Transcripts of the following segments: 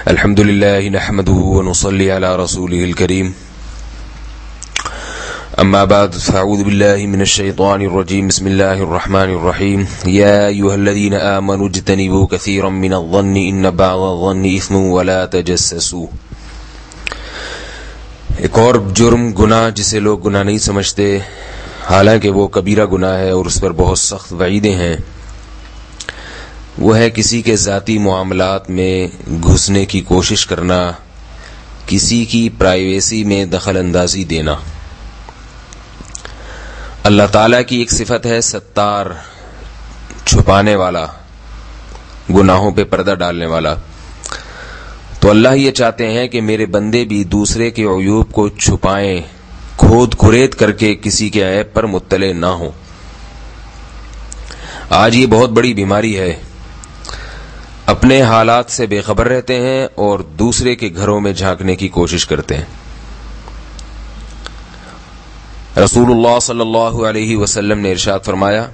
الحمد لله نحمده ونصلي على رسوله الكريم أما بعد فأعوذ بالله من الشيطان الرجيم بسم الله الرحمن الرحيم يا أيها الذين آمنوا اجتنبوا كثيرا من الظن إن بعض الظن إثم ولا تجسسوا۔ ایک اور جرم گناہ جسے لوگ گناہ نہیں سمجھتے حالانکہ وہ کبیرہ گناہ ہے اور اس پر بہت سخت وعیدیں ہیں، وہ ہے کسی کے ذاتی معاملات میں گھسنے کی کوشش کرنا، کسی کی پرائیویسی میں دخل اندازی دینا۔ اللہ تعالیٰ کی ایک صفت ہے ستار، چھپانے والا، گناہوں پہ پردہ ڈالنے والا۔ تو اللہ یہ چاہتے ہیں کہ میرے بندے بھی دوسرے کے عیوب کو چھپائیں، کھود کھرید کر کے کسی کے عیب پر مطلع نہ ہوں۔ آج یہ بہت بڑی بیماری ہے، اپنے حالات سے بے خبر رہتے ہیں اور دوسرے کے گھروں میں جھانکنے کی کوشش کرتے ہیں۔ رسول اللہ صلی اللہ علیہ وسلم نے ارشاد فرمایا،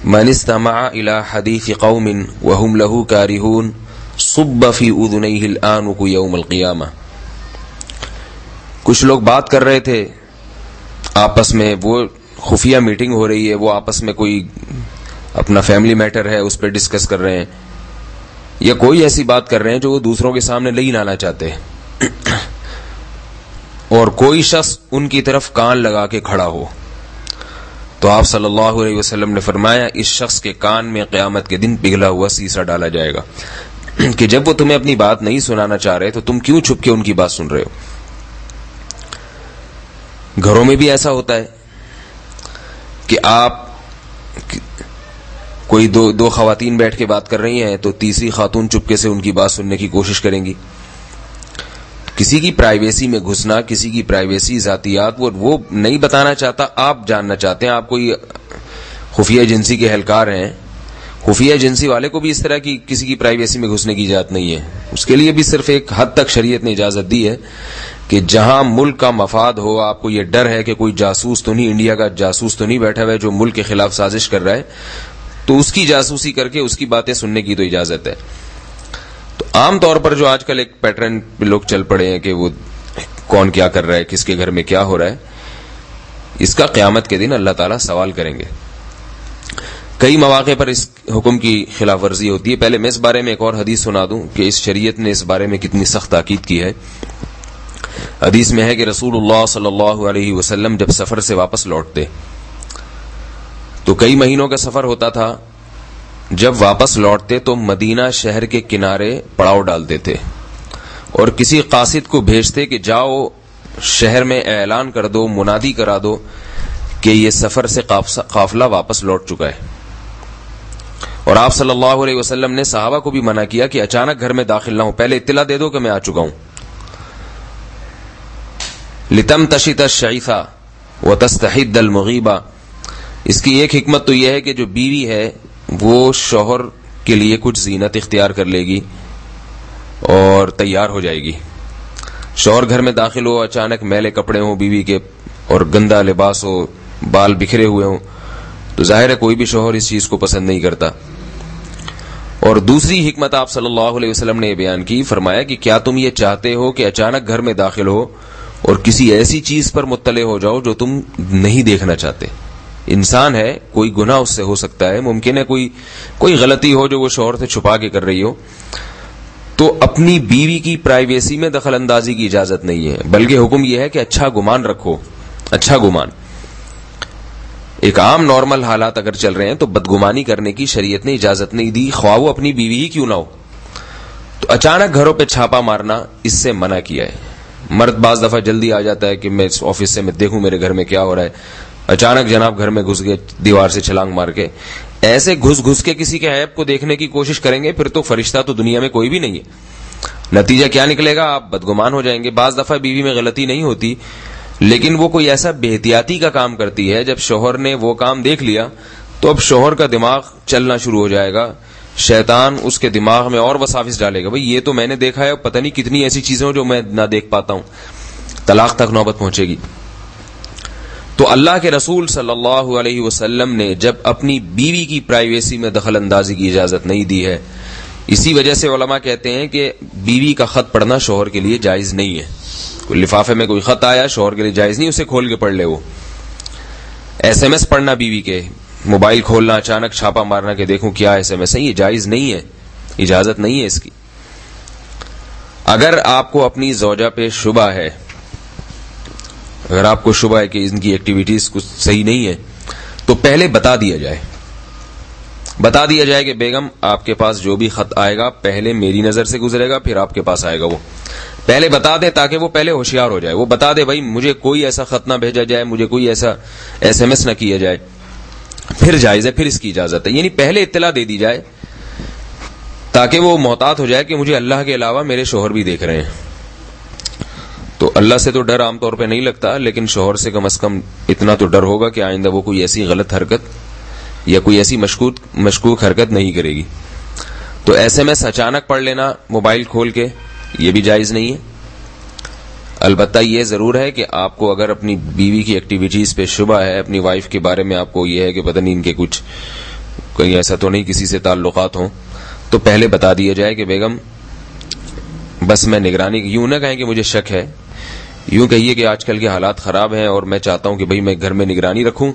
من استمع الى حدیث قوم وهم له کارہون صب فی اذنیہ الآنک یوم القیامہ۔ کچھ لوگ بات کر رہے تھے آپس میں، وہ خفیہ میٹنگ ہو رہی ہے، وہ آپس میں کوئی اپنا فیملی میٹر ہے اس پہ ڈسکس کر رہے ہیں، یا کوئی ایسی بات کر رہے ہیں جو وہ دوسروں کے سامنے نہیں لانا چاہتے، اور کوئی شخص ان کی طرف کان لگا کے کھڑا ہو تو آپ صلی اللہ علیہ وسلم نے فرمایا اس شخص کے کان میں قیامت کے دن پگھلا ہوا سیسا ڈالا جائے گا کہ جب وہ تمہیں اپنی بات نہیں سنانا چاہ رہے تو تم کیوں چھپ کے ان کی بات سن رہے ہو۔ گھروں میں بھی ایسا ہوتا ہے کہ آپ کوئی دو خواتین بیٹھ کے بات کر رہی ہیں تو تیسری خاتون چپکے سے ان کی بات سننے کی کوشش کریں گی۔ کسی کی پرائیویسی میں گھسنا، کسی کی پرائیویسی ذاتیات وہ نہیں بتانا چاہتا، آپ جاننا چاہتے ہیں، آپ کوئی خفیہ ایجنسی کے اہلکار ہیں، خفیہ ایجنسی والے کو بھی اس طرح کی کسی کی پرائیویسی میں گھسنے کی اجازت نہیں ہے۔ اس کے لیے بھی صرف ایک حد تک شریعت نے اجازت دی ہے کہ جہاں ملک کا مفاد ہو، آپ کو یہ ڈر ہے کہ کوئی جاسوس تو نہیں، انڈیا کا جاسوس تو نہیں بیٹھا ہوا ہے جو ملک کے خلاف سازش کر رہا ہے، تو اس کی جاسوسی کر کے اس کی باتیں سننے کی تو اجازت ہے۔ تو عام طور پر جو آج کل ایک پیٹرن پہ لوگ چل پڑے ہیں کہ وہ کون کیا کر رہا ہے، کس کے گھر میں کیا ہو رہا ہے، اس کا قیامت کے دن اللہ تعالیٰ سوال کریں گے۔ کئی مواقع پر اس حکم کی خلاف ورزی ہوتی ہے۔ پہلے میں اس بارے میں ایک اور حدیث سنا دوں کہ اس شریعت نے اس بارے میں کتنی سخت تاکید کی ہے۔ حدیث میں ہے کہ رسول اللہ صلی اللہ علیہ وسلم جب سفر سے واپس لوٹتے تو کئی مہینوں کا سفر ہوتا تھا، جب واپس لوٹتے تو مدینہ شہر کے کنارے پڑاؤ ڈالتے تھے اور کسی قاصد کو بھیجتے کہ جاؤ شہر میں اعلان کر دو، منادی کرا دو کہ یہ سفر سے قافلہ واپس لوٹ چکا ہے۔ اور آپ صلی اللہ علیہ وسلم نے صحابہ کو بھی منع کیا کہ اچانک گھر میں داخل نہ ہو، پہلے اطلاع دے دو کہ میں آ چکا ہوں۔ لتم تشت الشعیثہ وتستحد المغیبہ، اس کی ایک حکمت تو یہ ہے کہ جو بیوی ہے وہ شوہر کے لیے کچھ زینت اختیار کر لے گی اور تیار ہو جائے گی۔ شوہر گھر میں داخل ہو، اچانک میلے کپڑے ہوں بیوی کے اور گندا لباس ہو، بال بکھرے ہوئے ہوں، تو ظاہر ہے کوئی بھی شوہر اس چیز کو پسند نہیں کرتا۔ اور دوسری حکمت آپ صلی اللہ علیہ وسلم نے یہ بیان کی، فرمایا کہ کیا تم یہ چاہتے ہو کہ اچانک گھر میں داخل ہو اور کسی ایسی چیز پر مطلع ہو جاؤ جو تم نہیں دیکھنا چاہتے؟ انسان ہے، کوئی گناہ اس سے ہو سکتا ہے، ممکن ہے کوئی غلطی ہو جو وہ شوہر سے چھپا کے کر رہی ہو، تو اپنی بیوی کی پرائیویسی میں دخل اندازی کی اجازت نہیں ہے، بلکہ حکم یہ ہے کہ اچھا گمان رکھو، اچھا گمان۔ ایک عام نارمل حالات اگر چل رہے ہیں تو بدگمانی کرنے کی شریعت نے اجازت نہیں دی، خواہ وہ اپنی بیوی ہی کیوں نہ ہو۔ تو اچانک گھروں پہ چھاپا مارنا اس سے منع کیا ہے۔ مرد بعض دفعہ جلدی آ جاتا ہے کہ میں اس آفس سے میں دیکھوں میرے گھر میں کیا ہو رہا ہے، اچانک جناب گھر میں گھس گئے دیوار سے چھلانگ مار کے، ایسے گھس کے کسی کے عیب کو دیکھنے کی کوشش کریں گے، پھر تو فرشتہ تو دنیا میں کوئی بھی نہیں ہے۔ نتیجہ کیا نکلے گا؟ آپ بدگمان ہو جائیں گے۔ بعض دفعہ بیوی میں غلطی نہیں ہوتی لیکن وہ کوئی ایسا بے احتیاطی کا کام کرتی ہے، جب شوہر نے وہ کام دیکھ لیا تو اب شوہر کا دماغ چلنا شروع ہو جائے گا، شیطان اس کے دماغ میں اور وساوس ڈالے گا، بھئی یہ تو میں نے دیکھا ہے، پتہ نہیں کتنی ایسی چیزیں ہوں جو میں نہ دیکھ پاتا ہوں، طلاق تک نوبت پہنچے گی۔ تو اللہ کے رسول صلی اللہ علیہ وسلم نے جب اپنی بیوی کی پرائیویسی میں دخل اندازی کی اجازت نہیں دی ہے، اسی وجہ سے علماء کہتے ہیں کہ بیوی کا خط پڑھنا شوہر کے لیے جائز نہیں ہے. کوئی لفافے میں کوئی خط آیا شوہر کے لیے جائز نہیں اسے کھول کے پڑھ لے. وہ ایس ایم ایس پڑھنا بیوی کے، موبائل کھولنا اچانک چھاپا مارنا کہ دیکھوں کیا ایس ایم ایس ہے، یہ جائز نہیں ہے، اجازت نہیں ہے اس کی. اگر آپ کو اپنی زوجہ پہ شبہ ہے، اگر آپ کو شبہ ہے کہ ان کی ایکٹیویٹیز کچھ صحیح نہیں ہے تو پہلے بتا دیا جائے کہ بیگم آپ کے پاس جو بھی خط آئے گا پہلے میری نظر سے گزرے گا پھر آپ کے پاس آئے گا. وہ پہلے بتا دیں تاکہ وہ پہلے ہوشیار ہو جائے. وہ بتا دے بھائی مجھے کوئی ایسا خط نہ بھیجا جائے، مجھے کوئی ایسا ایس ایم ایس نہ کیا جائے، پھر جائز ہے، پھر اس کی اجازت ہے. یعنی پہلے اطلاع دے دی جائے تاکہ وہ محتاط ہو جائے کہ مجھے اللہ کے علاوہ میرے شوہر بھی دیکھ رہے ہیں. تو اللہ سے تو ڈر عام طور پہ نہیں لگتا، لیکن شوہر سے کم از کم اتنا تو ڈر ہوگا کہ آئندہ وہ کوئی ایسی غلط حرکت یا کوئی ایسی مشکوک حرکت نہیں کرے گی. تو ایس ایم ایس اچانک پڑھ لینا موبائل کھول کے یہ بھی جائز نہیں ہے. البتہ یہ ضرور ہے کہ آپ کو اگر اپنی بیوی کی ایکٹیویٹیز پہ شبہ ہے، اپنی وائف کے بارے میں آپ کو یہ ہے کہ پتہ نہیں ان کے کچھ کہیں ایسا تو نہیں کسی سے تعلقات ہوں، تو پہلے بتا دیا جائے کہ بیگم بس میں نگرانی، یوں نہ کہیں کہ مجھے شک ہے، یوں کہیے کہ آج کل کے حالات خراب ہیں اور میں چاہتا ہوں کہ بھئی میں گھر میں نگرانی رکھوں،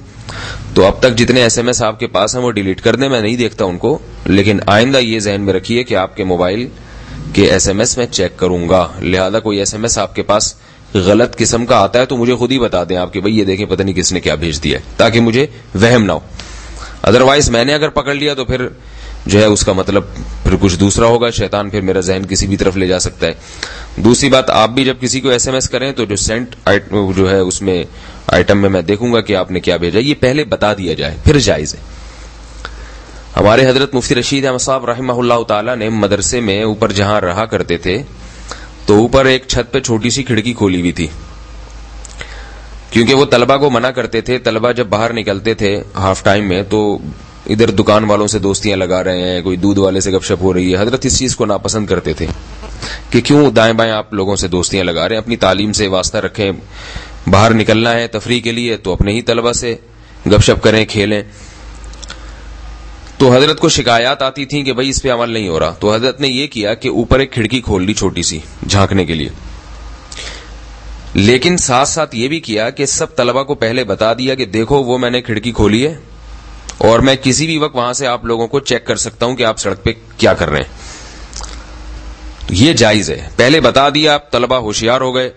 تو اب تک جتنے ایس ایم ایس آپ کے پاس ہیں وہ ڈیلیٹ کر دیں، میں نہیں دیکھتا ان کو، لیکن آئندہ یہ ذہن میں رکھیے کہ آپ کے موبائل کے ایس ایم ایس میں چیک کروں گا، لہذا کوئی ایس ایم ایس آپ کے پاس غلط قسم کا آتا ہے تو مجھے خود ہی بتا دیں آپ کہ بھئی یہ دیکھیں پتہ نہیں کس نے کیا بھیج دیا ہے، تاکہ مجھے وہم نہ ہو. ادروائز میں نے اگر پکڑ لیا تو پھر جو ہے اس کا مطلب پھر کچھ دوسرا ہوگا، شیطان پھر میرا ذہن کسی بھی طرف لے جا سکتا ہے. دوسری بات، آپ بھی جب کسی کو ایس ایم ایس کریں تو جو سینٹ جو ہے اس میں آئٹم میں دیکھوں گا کہ آپ نے کیا بھیجا، یہ پہلے بتا دیا جائے پھر جائز ہے. ہمارے حضرت مفتی رشید احمد صاحب رحمہ اللہ تعالی نے مدرسے میں اوپر جہاں رہا کرتے تھے تو اوپر ایک چھت پہ چھوٹی سی کھڑکی کھولی ہوئی تھی، کیونکہ وہ طلبہ کو منع کرتے تھے. طلبہ جب باہر نکلتے تھے ہاف ٹائم میں تو ادھر دکان والوں سے دوستیاں لگا رہے ہیں، کوئی دودھ والے سے گپ شپ ہو رہی ہے. حضرت اس چیز کو ناپسند کرتے تھے کہ کیوں دائیں بائیں آپ لوگوں سے دوستیاں لگا رہے ہیں، اپنی تعلیم سے واسطہ رکھیں، باہر نکلنا ہے تفریح کے لیے تو اپنے ہی طلبہ سے گپ شپ کریں، کھیلیں. تو حضرت کو شکایات آتی تھیں کہ بھائی اس پہ عمل نہیں ہو رہا، تو حضرت نے یہ کیا کہ اوپر ایک کھڑکی کھول دی چھوٹی سی جھانکنے کے لیے، لیکن ساتھ ساتھ یہ بھی کیا کہ سب طلبہ کو پہلے بتا دیا کہ دیکھو وہ میں نے کھڑکی کھولی ہے اور میں کسی بھی وقت وہاں سے آپ لوگوں کو چیک کر سکتا ہوں کہ آپ سڑک پہ کیا کر رہے ہیں. یہ جائز ہے، پہلے بتا دیا، آپ طلبہ ہوشیار ہو گئے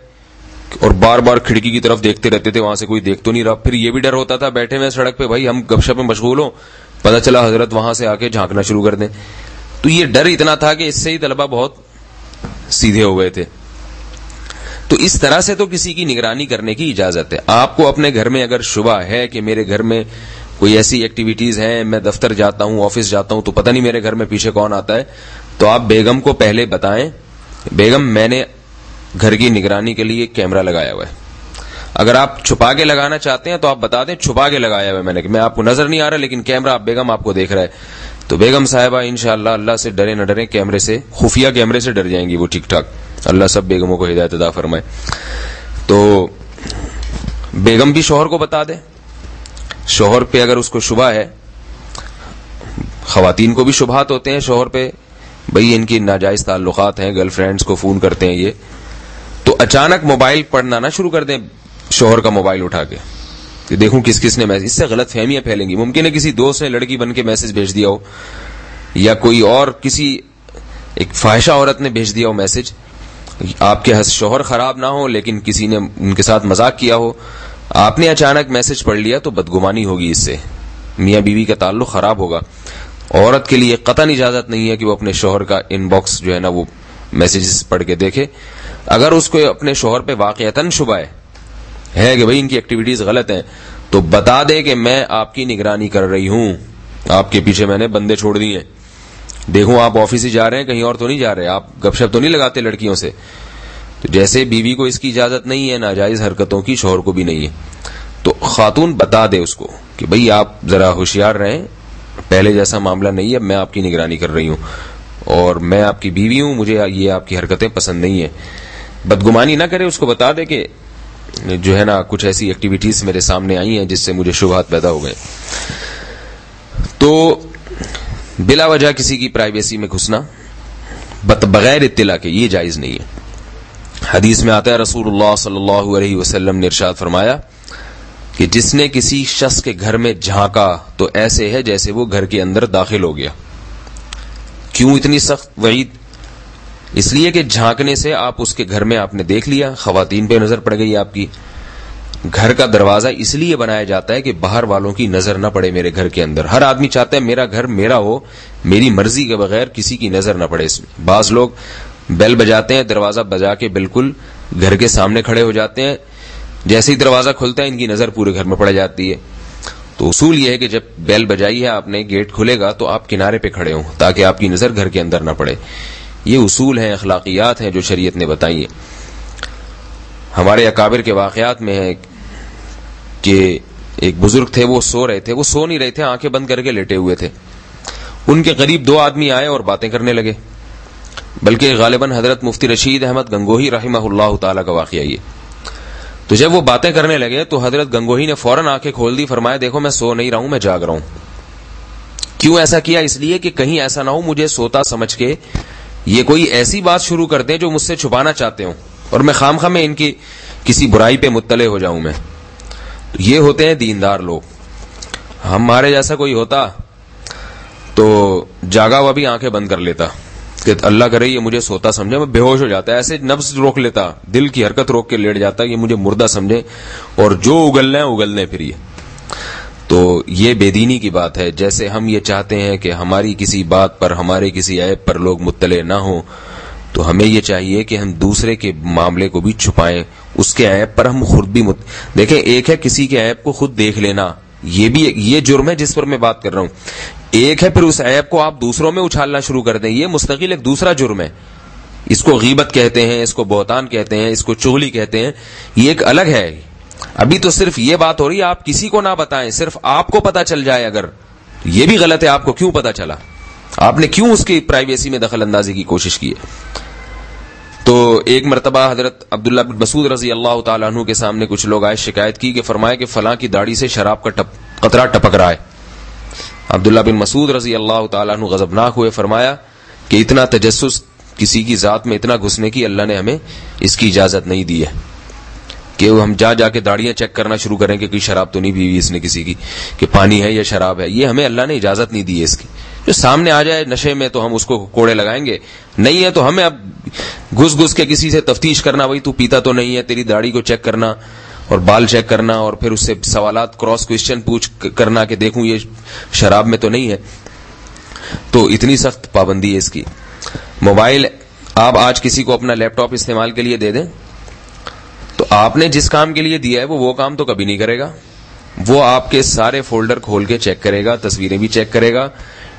اور بار بار کھڑکی کی طرف دیکھتے رہتے تھے، وہاں سے کوئی دیکھ تو نہیں رہا. پھر یہ بھی ڈر ہوتا تھا بیٹھے ہوئے سڑک پہ بھائی ہم گپ شپ میں مشغول ہوں، پتہ چلا حضرت وہاں سے آ کے جھانکنا شروع کر دیں. تو یہ ڈر اتنا تھا کہ اس سے ہی طلبہ بہت سیدھے ہو گئے تھے. تو اس طرح سے تو کسی کی نگرانی کرنے کی اجازت ہے. آپ کو اپنے گھر میں اگر شبہ ہے کہ میرے گھر میں کوئی ایسی ایکٹیویٹیز ہیں، میں دفتر جاتا ہوں، آفس جاتا ہوں تو پتہ نہیں میرے گھر میں پیچھے کون آتا ہے، تو آپ بیگم کو پہلے بتائیں بیگم میں نے گھر کی نگرانی کے لیے کیمرہ لگایا ہوا ہے. اگر آپ چھپا کے لگانا چاہتے ہیں تو آپ بتا دیں چھپا کے لگایا ہوا ہے میں آپ کو نظر نہیں آ رہا لیکن کیمرہ آپ بیگم آپ کو دیکھ رہا ہے. تو بیگم صاحبہ انشاءاللہ اللہ سے ڈرے نہ ڈریں، کیمرے سے، خفیہ کیمرے سے ڈر جائیں گی وہ ٹھیک ٹھاک. اللہ سب بیگموں کو ہدایت عطا فرمائے. تو بیگم بھی شوہر کو بتا دے، شوہر پہ اگر اس کو شبہ ہے، خواتین کو بھی شبہات ہوتے ہیں شوہر پہ، بھئی ان کی ناجائز تعلقات ہیں، گرل فرینڈز کو فون کرتے ہیں یہ، تو اچانک موبائل پڑھنا نہ شروع کر دیں شوہر کا موبائل اٹھا کے کہ دیکھوں کس کس نے میسج. اس سے غلط فہمیاں پھیلیں گی. ممکن ہے کسی دوست نے لڑکی بن کے میسج بھیج دیا ہو، یا کوئی اور کسی ایک فاحشہ عورت نے بھیج دیا ہو میسج. آپ کے شوہر خراب نہ ہو لیکن کسی نے ان کے ساتھ مذاق کیا ہو، آپ نے اچانک میسج پڑھ لیا تو بدگمانی ہوگی، اس سے میاں بیوی کا تعلق خراب ہوگا. عورت کے لیے قطعاً اجازت نہیں ہے کہ وہ اپنے شوہر کا ان باکس جو ہے نا وہ میسیجز پڑھ کے دیکھے. اگر اس کو اپنے شوہر پہ واقعتاً شبہ ہے کہ بھئی ان کی ایکٹیویٹیز غلط ہیں تو بتا دے کہ میں آپ کی نگرانی کر رہی ہوں، آپ کے پیچھے میں نے بندے چھوڑ دیے ہیں، دیکھوں آپ آفس ہی جا رہے ہیں، کہیں اور تو نہیں جا رہے، آپ گپ شپ تو نہیں لگاتے لڑکیوں سے. تو جیسے بیوی کو اس کی اجازت نہیں ہے ناجائز حرکتوں کی، شوہر کو بھی نہیں ہے. تو خاتون بتا دے اس کو کہ بھئی آپ ذرا ہوشیار رہیں، پہلے جیسا معاملہ نہیں ہے، میں آپ کی نگرانی کر رہی ہوں اور میں آپ کی بیوی ہوں، مجھے یہ آپ کی حرکتیں پسند نہیں ہیں. بدگمانی نہ کرے، اس کو بتا دے کہ جو ہے نا کچھ ایسی ایکٹیویٹیز میرے سامنے آئی ہیں جس سے مجھے شبہات پیدا ہو گئے. تو بلا وجہ کسی کی پرائیویسی میں گھسنا بغیر اطلاع کے، یہ جائز نہیں ہے۔ حدیث میں آتا ہے رسول اللہ صلی اللہ علیہ وسلم نے ارشاد فرمایا کہ جس نے کسی شخص کے گھر میں جھانکا تو ایسے ہے جیسے وہ گھر کے اندر داخل ہو گیا۔ کیوں اتنی سخت وعید؟ اس لیے کہ جھانکنے سے آپ اس کے گھر میں آپ نے دیکھ لیا، خواتین پہ نظر پڑ گئی آپ کی۔ گھر کا دروازہ اس لیے بنایا جاتا ہے کہ باہر والوں کی نظر نہ پڑے میرے گھر کے اندر۔ ہر آدمی چاہتا ہے میرا گھر میرا ہو، میری مرضی کے بغیر کسی کی نظر نہ پڑے اس میں۔ بعض لوگ بیل بجاتے ہیں، دروازہ بجا کے بالکل گھر کے سامنے کھڑے ہو جاتے ہیں، جیسے ہی دروازہ کھلتا ہے ان کی نظر پورے گھر میں پڑ جاتی ہے۔ تو اصول یہ ہے کہ جب بیل بجائی ہے آپ نے، گیٹ کھلے گا تو آپ کنارے پہ کھڑے ہوں تاکہ آپ کی نظر گھر کے اندر نہ پڑے۔ یہ اصول ہیں، اخلاقیات ہیں جو شریعت نے بتائی ہیں۔ ہمارے اکابر کے واقعات میں ہے کہ ایک بزرگ تھے، وہ سو رہے تھے، وہ سو نہیں رہے تھے، آنکھیں بند کر کے لیٹے ہوئے تھے۔ ان کے قریب دو آدمی آئے اور باتیں کرنے لگے، بلکہ غالباً حضرت مفتی رشید احمد گنگوہی رحمہ اللہ تعالی کا واقعہ یہ۔ تو جب وہ باتیں کرنے لگے تو حضرت گنگوہی نے فوراً آنکھیں کھول دی، فرمایا دیکھو میں سو نہیں رہا ہوں، میں جاگ رہا ہوں۔ کیوں ایسا کیا؟ اس لیے کہ کہیں ایسا نہ ہو مجھے سوتا سمجھ کے یہ کوئی ایسی بات شروع کر دیں جو مجھ سے چھپانا چاہتے ہوں اور میں خام خواہ میں ان کی کسی برائی پہ مطلع ہو جاؤں میں۔ یہ ہوتے ہیں دیندار لوگ۔ ہمارے جیسا کوئی ہوتا تو جاگا ہوا بھی آنکھیں بند کر لیتا کہ اللہ کرے یہ مجھے سوتا سمجھے، میں بے ہوش ہو جاتا ہے، ایسے نفس روک لیتا، دل کی حرکت روک کے لیٹ جاتا، یہ مجھے مردہ سمجھے اور جو اگلنا ہے اگلنے پھر۔ تو یہ بے دینی کی بات ہے۔ جیسے ہم یہ چاہتے ہیں کہ ہماری کسی بات پر، ہمارے کسی عیب پر لوگ مطلع نہ ہوں، تو ہمیں یہ چاہیے کہ ہم دوسرے کے معاملے کو بھی چھپائیں، اس کے عیب پر ہم خود بھی دیکھیں۔ ایک ہے کسی کے عیب کو خود دیکھ لینا، یہ بھی یہ جرم ہے جس پر میں بات کر رہا ہوں۔ ایک ہے پھر اس عیب کو آپ دوسروں میں اچھالنا شروع کر دیں، یہ مستقل ایک دوسرا جرم ہے۔ اس کو غیبت کہتے ہیں، اس کو بہتان کہتے ہیں، اس کو چغلی کہتے ہیں، یہ ایک الگ ہے۔ ابھی تو صرف یہ بات ہو رہی ہے آپ کسی کو نہ بتائیں، صرف آپ کو پتا چل جائے، اگر یہ بھی غلط ہے۔ آپ کو کیوں پتا چلا؟ آپ نے کیوں اس کی پرائیویسی میں دخل اندازی کی کوشش کی ہے؟ تو ایک مرتبہ حضرت عبداللہ بن مسعود رضی اللہ تعالیٰ عنہ کے سامنے کچھ لوگ آئے، شکایت کی کہ فرمایا کہ فلاں کی داڑھی سے شراب کا قطرہ ٹپک رہا ہے۔ عبداللہ بن مسعود رضی اللہ تعالیٰ عنہ غضبناک ہوئے، فرمایا کہ اتنا تجسس کسی کی ذات میں اتنا گھسنے کی اللہ نے ہمیں اس کی اجازت نہیں دی ہے کہ ہم جا کے داڑیاں چیک کرنا شروع کریں کہ کوئی شراب تو نہیں پی ہوئی اس نے کسی کی، کہ پانی ہے یا شراب ہے۔ یہ ہمیں اللہ نے اجازت نہیں دی ہے اس کی۔ جو سامنے آ جائے نشے میں تو ہم اس کو کوڑے لگائیں گے، نہیں ہے تو ہمیں اب گھس کے کسی سے تفتیش کرنا، بھائی تو پیتا تو نہیں ہے، تیری داڑھی کو چیک کرنا اور بال چیک کرنا اور پھر اس سے سوالات کراس کوشچن پوچھ کرنا کہ دیکھوں یہ شراب میں تو نہیں ہے۔ تو اتنی سخت پابندی ہے اس کی۔ موبائل آپ آج کسی کو اپنا لیپ ٹاپ استعمال کے لیے دے دیں تو آپ نے جس کام کے لیے دیا ہے وہ کام تو کبھی نہیں کرے گا۔ وہ آپ کے سارے فولڈر کھول کے چیک کرے گا، تصویریں بھی چیک کرے گا،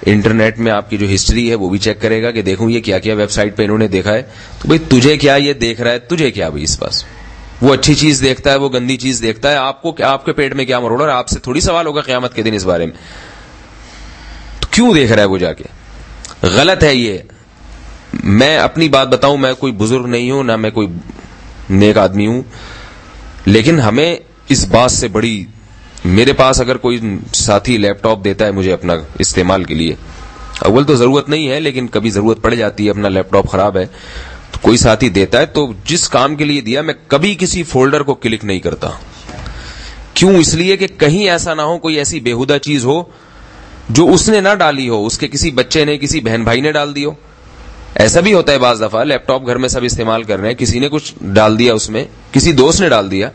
انٹرنیٹ میں آپ کی جو ہسٹری ہے وہ بھی چیک کرے گا کہ دیکھوں یہ کیا کیا ویب سائٹ پہ انہوں نے دیکھا ہے۔ تو بھئی تجھے کیا یہ دیکھ رہا ہے، تجھے کیا بھئی اس پاس؟ وہ اچھی چیز دیکھتا ہے، وہ گندی چیز دیکھتا ہے، آپ کو آپ کے پیٹ میں کیا مروڑا، اور آپ سے تھوڑی سوال ہوگا قیامت کے دن اس بارے میں۔ تو کیوں دیکھ رہا ہے وہ جا کے؟ غلط ہے یہ۔ میں اپنی بات بتاؤں، میں کوئی بزرگ نہیں ہوں، نہ میں کوئی نیک آدمی ہوں، لیکن ہمیں اس بات سے بڑی، میرے پاس اگر کوئی ساتھی لیپ ٹاپ دیتا ہے مجھے اپنا استعمال کے لیے، اول تو ضرورت نہیں ہے لیکن کبھی ضرورت پڑ جاتی ہے، اپنا لیپ ٹاپ خراب ہے تو کوئی ساتھی دیتا ہے، تو جس کام کے لیے دیا میں کبھی کسی فولڈر کو کلک نہیں کرتا۔ کیوں؟ اس لیے کہ کہیں ایسا نہ ہو کوئی ایسی بےہودہ چیز ہو جو اس نے نہ ڈالی ہو، اس کے کسی بچے نے، کسی بہن بھائی نے ڈال دی ہو۔ ایسا بھی ہوتا ہے بعض دفعہ، لیپ ٹاپ گھر میں سب استعمال کر رہے ہیں، کسی نے کچھ ڈال دیا اس میں، کسی دوست نے ڈال دیا۔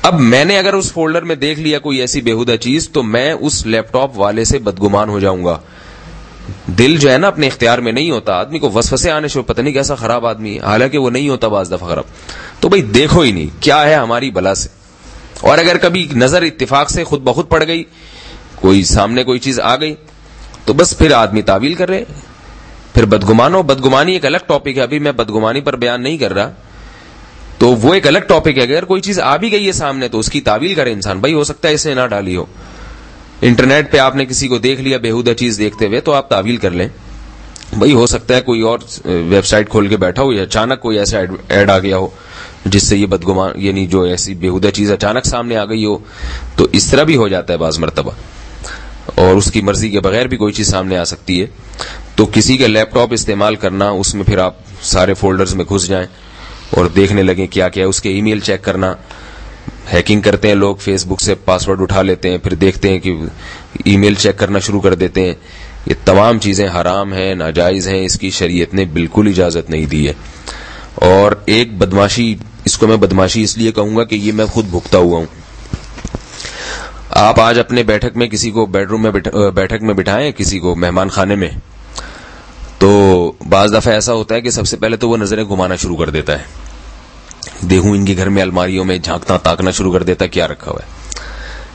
اب میں نے اگر اس فولڈر میں دیکھ لیا کوئی ایسی بےہودہ چیز تو میں اس لیپ ٹاپ والے سے بدگمان ہو جاؤں گا۔ دل جو ہے نا اپنے اختیار میں نہیں ہوتا، آدمی کو وسوسے آنے سے پتہ نہیں کیسا خراب آدمی ہے، حالانکہ وہ نہیں ہوتا بعض دفعہ خراب۔ تو بھئی دیکھو ہی نہیں کیا ہے ہماری بلا سے، اور اگر کبھی نظر اتفاق سے خود بخود پڑ گئی، کوئی سامنے کوئی چیز آ گئی تو بس پھر آدمی تعویل کر رہے، پھر بدگمانو۔ بدگمانی ایک الگ ٹاپک ہے، ابھی میں بدگمانی پر بیان نہیں کر رہا، تو وہ ایک الگ ٹاپک ہے۔ اگر کوئی چیز آ بھی گئی ہے سامنے تو اس کی تعویل کرے انسان، بھائی ہو سکتا ہے اس نے نہ ڈالی ہو۔ انٹرنیٹ پہ آپ نے کسی کو دیکھ لیا بےہودہ چیز دیکھتے ہوئے تو آپ تعویل کر لیں، بھائی ہو سکتا ہے کوئی اور ویب سائٹ کھول کے بیٹھا ہو یا اچانک کوئی ایسا ایڈ آ گیا ہو جس سے یہ بدگمان، یعنی جو ایسی بےہودہ چیز اچانک سامنے آ گئی ہو، تو اس طرح بھی ہو جاتا ہے بعض مرتبہ، اور اس کی مرضی کے بغیر بھی کوئی چیز سامنے آ سکتی ہے۔ تو تو کسی کا لیپ ٹاپ استعمال کرنا، اس میں پھر آپ سارے فولڈرز میں گھس جائیں اور دیکھنے لگیں کیا کیا، اس کے ای میل چیک کرنا. ہیکنگ کرتے ہیں لوگ، فیس بک سے پاسورڈ اٹھا لیتے ہیں، پھر دیکھتے ہیں کہ ای میل چیک کرنا شروع کر دیتے ہیں. یہ تمام چیزیں حرام ہیں، ناجائز ہیں، اس کی شریعت نے بالکل اجازت نہیں دی ہے. اور ایک بدماشی، اس کو میں بدماشی اس لیے کہوں گا کہ یہ میں خود بھگتا ہوا ہوں. آپ آج اپنے بیٹھک میں کسی کو بیڈ روم میں بیٹھک میں بٹھائیں، کسی کو مہمان خانے میں، تو بعض دفعہ ایسا ہوتا ہے کہ سب سے پہلے تو وہ نظریں گھمانا شروع کر دیتا ہے. دیکھوں ان کے گھر میں الماریوں میں جھانکنا تاکنا شروع کر دیتا ہے کیا رکھا ہوا ہے.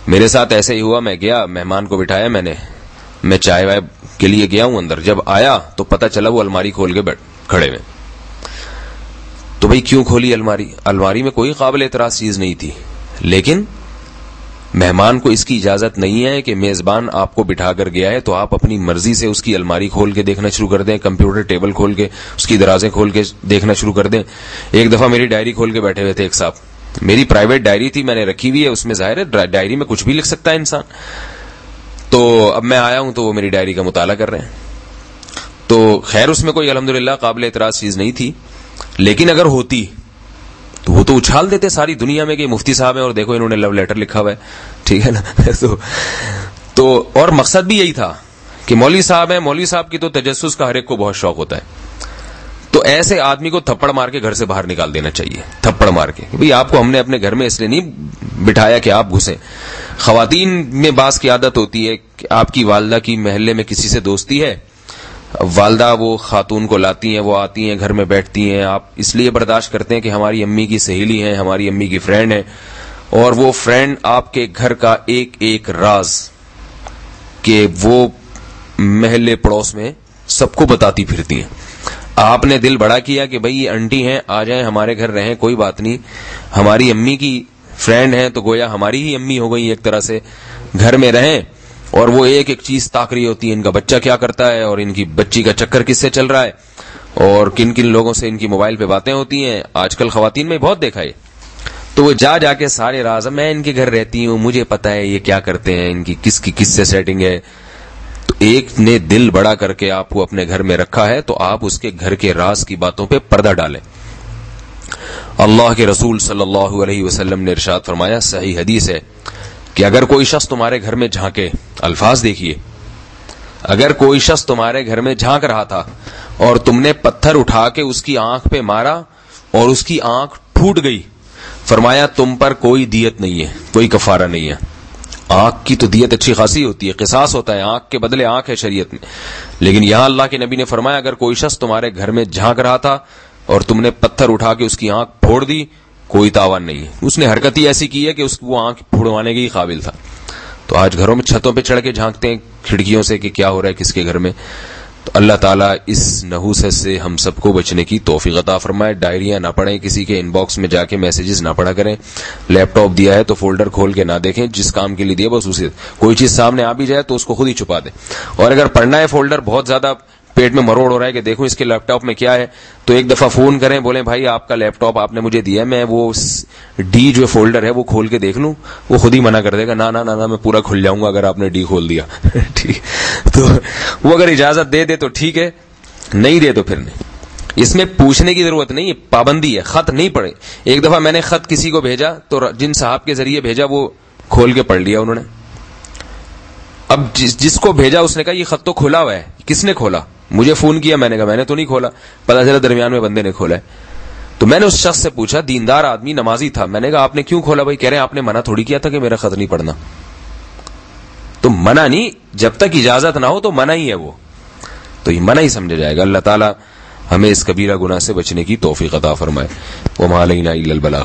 میرے ساتھ ایسے ہی ہوا، میں گیا مہمان کو بٹھایا، میں چائے وائے کے لیے گیا ہوں اندر. جب آیا تو پتا چلا وہ الماری کھول کے کھڑے ہوئے. تو بھئی کیوں کھولی الماری میں کوئی قابل اعتراض چیز نہیں تھی، لیکن مہمان کو اس کی اجازت نہیں ہے کہ میزبان آپ کو بٹھا کر گیا ہے تو آپ اپنی مرضی سے اس کی الماری کھول کے دیکھنا شروع کر دیں، کمپیوٹر ٹیبل کھول کے اس کی درازیں کھول کے دیکھنا شروع کر دیں. ایک دفعہ میری ڈائری کھول کے بیٹھے ہوئے تھے ایک صاحب. میری پرائیویٹ ڈائری تھی، میں نے رکھی ہوئی ہے، اس میں ظاہر ہے ڈائری میں کچھ بھی لکھ سکتا ہے انسان. تو اب میں آیا ہوں تو وہ میری ڈائری کا مطالعہ کر رہے ہیں. تو خیر اس میں کوئی الحمدللہ قابل اعتراض چیز نہیں تھی، لیکن اگر ہوتی تو وہ تو اچھال دیتے ساری دنیا میں کہ مفتی صاحب ہیں اور دیکھو انہوں نے لو لیٹر لکھا ہوا ہے، ٹھیک ہے نا. تو اور مقصد بھی یہی تھا کہ مولوی صاحب ہیں، مولوی صاحب کی تو تجسس کا ہر ایک کو بہت شوق ہوتا ہے. تو ایسے آدمی کو تھپڑ مار کے گھر سے باہر نکال دینا چاہیے، تھپڑ مار کے. بھئی آپ کو ہم نے اپنے گھر میں اس لیے نہیں بٹھایا کہ آپ گھسیں. خواتین میں بعض کی عادت ہوتی ہے کہ آپ کی والدہ کی محلے میں کسی سے دوستی ہے، والدہ وہ خاتون کو لاتی ہیں، وہ آتی ہیں گھر میں بیٹھتی ہیں، آپ اس لیے برداشت کرتے ہیں کہ ہماری امی کی سہیلی ہیں، ہماری امی کی فرینڈ ہے، اور وہ فرینڈ آپ کے گھر کا ایک ایک راز کہ وہ محلے پڑوس میں سب کو بتاتی پھرتی ہیں. آپ نے دل بڑا کیا کہ بھئی یہ انٹی ہیں، آ جائیں ہمارے گھر رہیں، کوئی بات نہیں، ہماری امی کی فرینڈ ہیں تو گویا ہماری ہی امی ہو گئی ایک طرح سے، گھر میں رہیں. اور وہ ایک ایک چیز تاک رہی ہوتی ہے، ان کا بچہ کیا کرتا ہے اور ان کی بچی کا چکر کس سے چل رہا ہے اور کن کن لوگوں سے ان کی موبائل پہ باتیں ہوتی ہیں. آج کل خواتین میں بہت دیکھا ہے. تو وہ جا کے سارے راز، میں ان کے گھر رہتی ہوں، مجھے پتا ہے یہ کیا کرتے ہیں، ان کی کس سے سیٹنگ ہے. تو ایک نے دل بڑا کر کے آپ کو اپنے گھر میں رکھا ہے تو آپ اس کے گھر کے راز کی باتوں پہ پردہ ڈالیں. اللہ کے رسول صلی اللہ علیہ وسلم نے ارشاد فرمایا، صحیح حدیث ہے، کہ اگر کوئی شخص تمہارے گھر میں جھانکے، الفاظ دیکھیے، اگر کوئی شخص تمہارے گھر میں جھانک رہا تھا اور تم نے پتھر اٹھا کے اس کی آنکھ پہ مارا اور اس کی آنکھ پھوٹ گئی، فرمایا تم پر کوئی دیت نہیں ہے، کوئی کفارہ نہیں ہے. آنکھ کی تو دیت اچھی خاصی ہوتی ہے، قصاص ہوتا ہے، آنکھ کے بدلے آنکھ ہے شریعت میں. لیکن یہاں اللہ کے نبی نے فرمایا اگر کوئی شخص تمہارے گھر میں جھانک رہا تھا اور تم نے پتھر اٹھا کے اس کی آنکھ پھوڑ دی، کوئی تاوان نہیں ہے. اس نے حرکت ہی ایسی کی ہے کہ اس کو وہ آنکھ پھوڑوانے کے ہی قابل تھا. تو آج گھروں میں چھتوں پہ چڑھ کے جھانکتے ہیں کھڑکیوں سے کہ کیا ہو رہا ہے کس کے گھر میں. تو اللہ تعالیٰ اس نحوست سے ہم سب کو بچنے کی توفیق عطا فرمائے. ڈائریاں نہ پڑھیں، کسی کے ان باکس میں جا کے میسیجز نہ پڑھا کریں. لیپ ٹاپ دیا ہے تو فولڈر کھول کے نہ دیکھیں، جس کام کے لیے دیا بس اسے، کوئی چیز سامنے آ بھی جائے تو اس کو خود ہی چھپا دیں. اور اگر پڑھنا ہے فولڈر بہت زیادہ پیٹ میں مروڑ ہو رہا ہے کہ دیکھو اس کے لیپ ٹاپ میں کیا ہے، تو ایک دفعہ فون کریں، بولیں بھائی آپ کا لیپ ٹاپ آپ نے مجھے دیا ہے، میں وہ ڈی جو فولڈر ہے وہ کھول کے دیکھ لوں. وہ خود ہی منع کر دے گا، نہ میں پورا کھل جاؤں گا اگر آپ نے ڈی کھول دیا. ٹھیک، تو وہ اگر اجازت دے دے تو ٹھیک ہے، نہیں دے تو پھر نہیں. اس میں پوچھنے کی ضرورت نہیں ہے، پابندی ہے. خط نہیں پڑھے. ایک دفعہ میں نے خط کسی کو بھیجا تو جن صاحب کے ذریعے بھیجا وہ کھول کے پڑھ لیا انہوں نے. اب جس کو بھیجا اس نے کہا یہ خط تو کھلا ہوا ہے. کس نے کھولا؟ مجھے فون کیا، میں نے کہا میں نے تو نہیں کھولا. پتا چلا درمیان میں بندے نے کھولا ہے. تو میں نے اس شخص سے پوچھا، دیندار آدمی نمازی تھا، میں نے کہا آپ نے کیوں کھولا بھائی؟ کہہ رہے ہیں آپ نے منع تھوڑی کیا تھا کہ میرا خط نہیں پڑھنا. تو منع نہیں، جب تک اجازت نہ ہو تو منع ہی ہے وہ، تو یہ منع ہی سمجھا جائے گا. اللہ تعالیٰ ہمیں اس کبیرہ گناہ سے بچنے کی توفیق عطا فرمائے. وما علینا الا البلاغ.